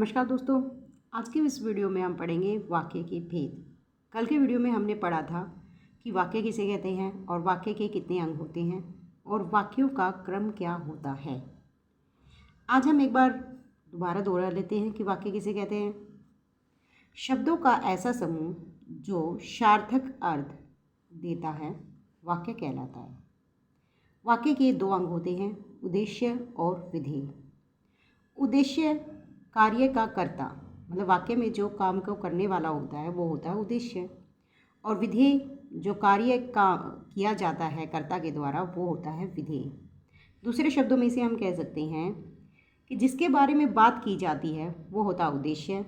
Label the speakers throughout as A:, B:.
A: नमस्कार दोस्तों, आज की इस वीडियो में हम पढ़ेंगे वाक्य के भेद। कल के वीडियो में हमने पढ़ा था कि वाक्य किसे कहते हैं और वाक्य के कितने अंग होते हैं और वाक्यों का क्रम क्या होता है। आज हम एक बार दोबारा दोहरा लेते हैं कि वाक्य किसे कहते हैं। शब्दों का ऐसा समूह जो सार्थक अर्थ देता है वाक्य कहलाता है। वाक्य के दो अंग होते हैं, उद्देश्य और विधेय। उद्देश्य कार्य का कर्ता, मतलब वाक्य में जो काम को करने वाला होता है वो होता है उद्देश्य, और विधेय जो कार्य का किया जाता है कर्ता के द्वारा वो होता है विधेय। दूसरे शब्दों में से हम कह सकते हैं कि जिसके बारे में बात की जाती है वो होता है उद्देश्य,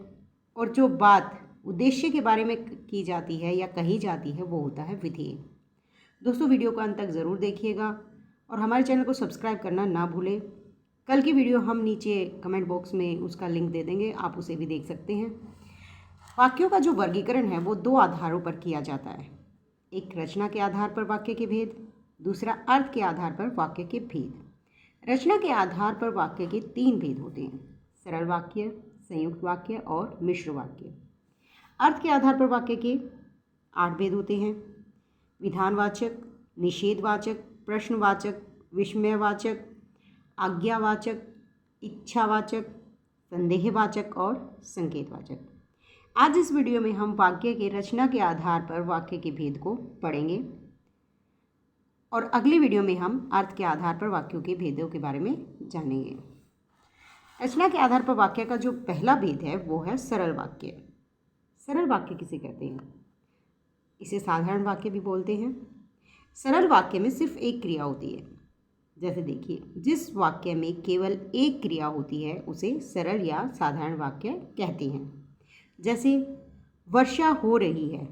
A: और जो बात उद्देश्य के बारे में की जाती है या कही जाती है वो होता है विधेय। दोस्तों, वीडियो को अंत तक ज़रूर देखिएगा और हमारे चैनल को सब्सक्राइब करना ना भूलें। कल की वीडियो हम नीचे कमेंट बॉक्स में उसका लिंक दे देंगे, आप उसे भी देख सकते हैं। वाक्यों का जो वर्गीकरण है वो दो आधारों पर किया जाता है। एक रचना के आधार पर वाक्य के भेद, दूसरा अर्थ के आधार पर वाक्य के भेद। रचना के आधार पर वाक्य के तीन भेद होते हैं: सरल वाक्य, संयुक्त वाक्य और मिश्र वाक्य। अर्थ के आधार पर वाक्य के 8 भेद होते हैं: विधानवाचक, निषेधवाचक, प्रश्नवाचक, विस्मयवाचक, आज्ञावाचक, इच्छावाचक, संदेहवाचक और संकेतवाचक। आज इस वीडियो में हम वाक्य के रचना के आधार पर वाक्य के भेद को पढ़ेंगे और अगली वीडियो में हम अर्थ के आधार पर वाक्यों के भेदों के बारे में जानेंगे। रचना के आधार पर वाक्य का जो पहला भेद है वो है सरल वाक्य। सरल वाक्य किसे कहते हैं? इसे साधारण वाक्य भी बोलते हैं। सरल वाक्य में सिर्फ एक क्रिया होती है। जैसे देखिए, जिस वाक्य में केवल एक क्रिया होती है उसे सरल या साधारण वाक्य कहते हैं। जैसे वर्षा हो रही है,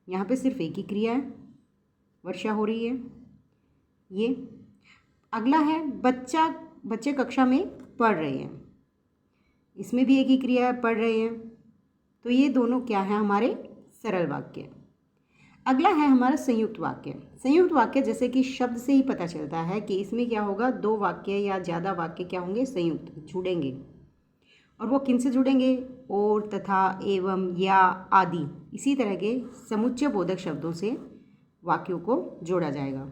A: यहाँ पे सिर्फ एक ही क्रिया है, वर्षा हो रही है। ये अगला है बच्चे कक्षा में पढ़ रहे हैं, इसमें भी एक ही क्रिया है, पढ़ रहे हैं। तो ये दोनों क्या है? हमारे सरल वाक्य। अगला है हमारा संयुक्त वाक्य। संयुक्त वाक्य जैसे कि शब्द से ही पता चलता है कि इसमें क्या होगा, दो वाक्य या ज़्यादा वाक्य क्या होंगे? संयुक्त, जुड़ेंगे। और वो किन से जुड़ेंगे? और, तथा, एवं, या, आदि, इसी तरह के समुच्चय बोधक शब्दों से वाक्यों को जोड़ा जाएगा।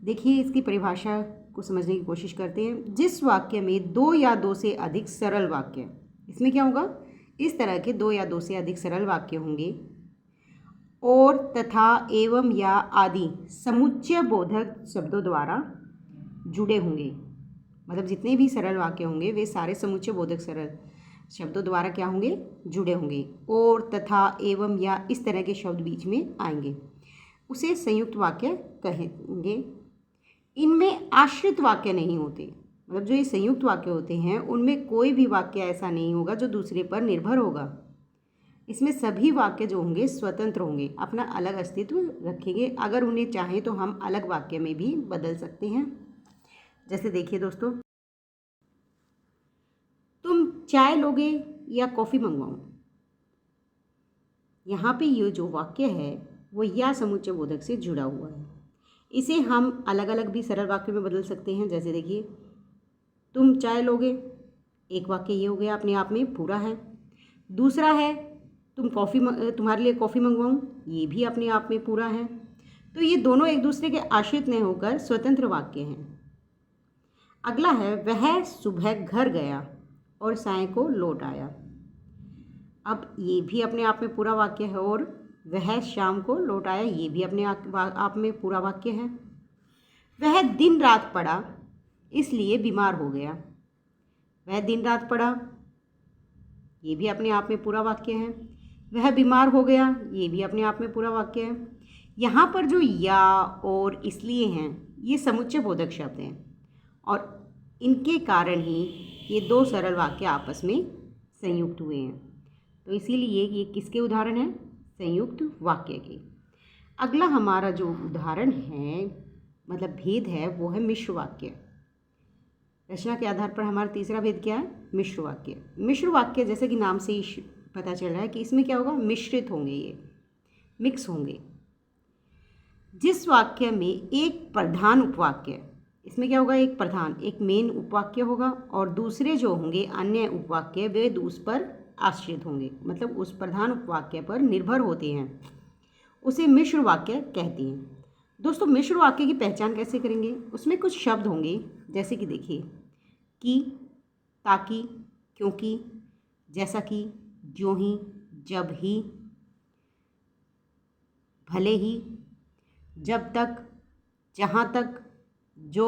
A: देखिए, इसकी परिभाषा को समझने की कोशिश करते हैं। जिस वाक्य में दो या दो से अधिक सरल वाक्य, इसमें क्या होगा? इस तरह के दो या दो से अधिक सरल वाक्य होंगे और, तथा, एवं, या, आदि समुच्चय बोधक शब्दों द्वारा जुड़े होंगे। मतलब जितने भी सरल वाक्य होंगे वे सारे समुच्चय बोधक सरल शब्दों द्वारा क्या होंगे? जुड़े होंगे। और, तथा, एवं, या इस तरह के शब्द बीच में आएंगे, उसे संयुक्त वाक्य कहेंगे। इनमें आश्रित वाक्य नहीं होते। मतलब जो ये संयुक्त वाक्य होते हैं उनमें कोई भी वाक्य ऐसा नहीं होगा जो दूसरे पर निर्भर होगा। इसमें सभी वाक्य जो होंगे स्वतंत्र होंगे, अपना अलग अस्तित्व रखेंगे। अगर उन्हें चाहें तो हम अलग वाक्य में भी बदल सकते हैं। जैसे देखिए दोस्तों, तुम चाय लोगे या कॉफ़ी मंगवाऊं? यहाँ पे ये जो वाक्य है वो या समुच्चय बोधक से जुड़ा हुआ है। इसे हम अलग अलग भी सरल वाक्य में बदल सकते हैं। जैसे देखिए, तुम चाय लोगे, एक वाक्य ये हो गया, अपने आप में पूरा है। दूसरा है तुम्हारे लिए कॉफ़ी मंगवाऊँ, ये भी अपने आप में पूरा है। तो ये दोनों एक दूसरे के आश्रित नहीं होकर स्वतंत्र वाक्य हैं। अगला है, वह सुबह घर गया और साय को लौट आया। अब ये भी अपने आप में पूरा वाक्य है। और वह शाम को लौट आया, ये भी अपने आप में पूरा वाक्य है। वह दिन रात पढ़ा इसलिए बीमार हो गया। वह दिन रात पढ़ा, ये भी अपने आप में पूरा वाक्य है। वह बीमार हो गया, ये भी अपने आप में पूरा वाक्य है। यहाँ पर जो या और इसलिए हैं ये समुच्चय बोधक शब्द हैं और इनके कारण ही ये दो सरल वाक्य आपस में संयुक्त हुए हैं। तो इसीलिए ये किसके उदाहरण हैं? संयुक्त वाक्य के। अगला हमारा जो उदाहरण है, मतलब भेद है, वो है मिश्र वाक्य। रचना के आधार पर हमारा तीसरा भेद क्या है? मिश्र वाक्य। मिश्र वाक्य जैसे कि नाम से ही पता चल रहा है कि इसमें क्या होगा? मिश्रित होंगे, ये मिक्स होंगे। जिस वाक्य में एक प्रधान उपवाक्य इसमें क्या होगा, एक प्रधान, एक मेन उपवाक्य होगा और दूसरे जो होंगे अन्य उपवाक्य वे उस पर आश्रित होंगे, मतलब उस प्रधान उपवाक्य पर निर्भर होते हैं। उसे मिश्र वाक्य कहते हैं। दोस्तों, मिश्र वाक्य की पहचान कैसे करेंगे? उसमें कुछ शब्द होंगे, जैसे कि देखिए, कि, ताकि, क्योंकि, जैसा कि, ज्यों ही, जब ही, भले ही, जब तक, जहाँ तक, जो,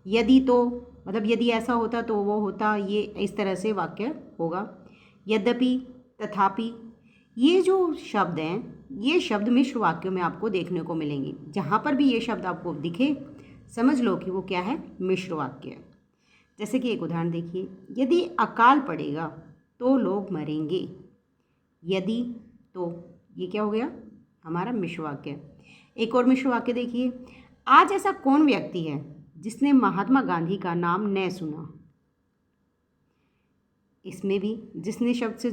A: यदि तो, मतलब यदि ऐसा होता तो वो होता, ये इस तरह से वाक्य होगा। यद्यपि, तथापि, ये जो शब्द हैं, ये शब्द मिश्र वाक्यों में आपको देखने को मिलेंगे। जहाँ पर भी ये शब्द आपको दिखे, समझ लो कि वो क्या है, मिश्र वाक्य। जैसे कि एक उदाहरण देखिए, यदि अकाल पड़ेगा तो लोग मरेंगे। यदि तो, ये क्या हो गया, हमारा मिश्र वाक्य। एक और मिश्र वाक्य देखिए, आज ऐसा कौन व्यक्ति है जिसने महात्मा गांधी का नाम न सुना। इसमें भी जिसने शब्द से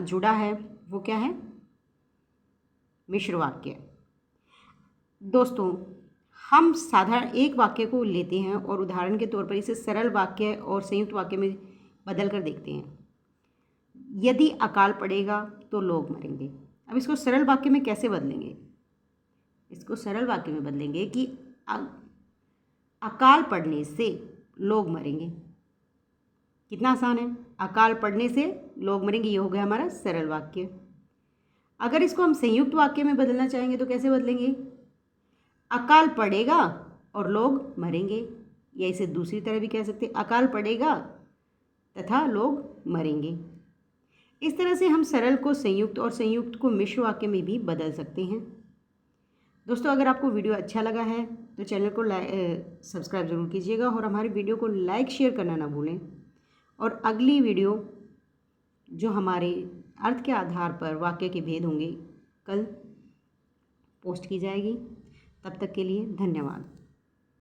A: जुड़ा है वो क्या है, मिश्र वाक्य। दोस्तों, हम साधारण एक वाक्य को लेते हैं और उदाहरण के तौर पर इसे सरल वाक्य और संयुक्त वाक्य में बदल कर देखते हैं। यदि अकाल पड़ेगा तो लोग मरेंगे। अब इसको सरल वाक्य में कैसे बदलेंगे? इसको सरल वाक्य में बदलेंगे कि अकाल पड़ने से लोग मरेंगे। कितना आसान है, अकाल पड़ने से लोग मरेंगे, ये हो गया हमारा सरल वाक्य। अगर इसको हम संयुक्त वाक्य में बदलना चाहेंगे तो कैसे बदलेंगे? अकाल पड़ेगा और लोग मरेंगे, या इसे दूसरी तरह भी कह सकते हैं, अकाल पड़ेगा तथा लोग मरेंगे। इस तरह से हम सरल को संयुक्त और संयुक्त को मिश्र वाक्य में भी बदल सकते हैं। दोस्तों, अगर आपको वीडियो अच्छा लगा है तो चैनल को सब्सक्राइब ज़रूर कीजिएगा और हमारी वीडियो को लाइक शेयर करना ना भूलें। और अगली वीडियो जो हमारे अर्थ के आधार पर वाक्य के भेद होंगे, कल पोस्ट की जाएगी। तब तक के लिए धन्यवाद।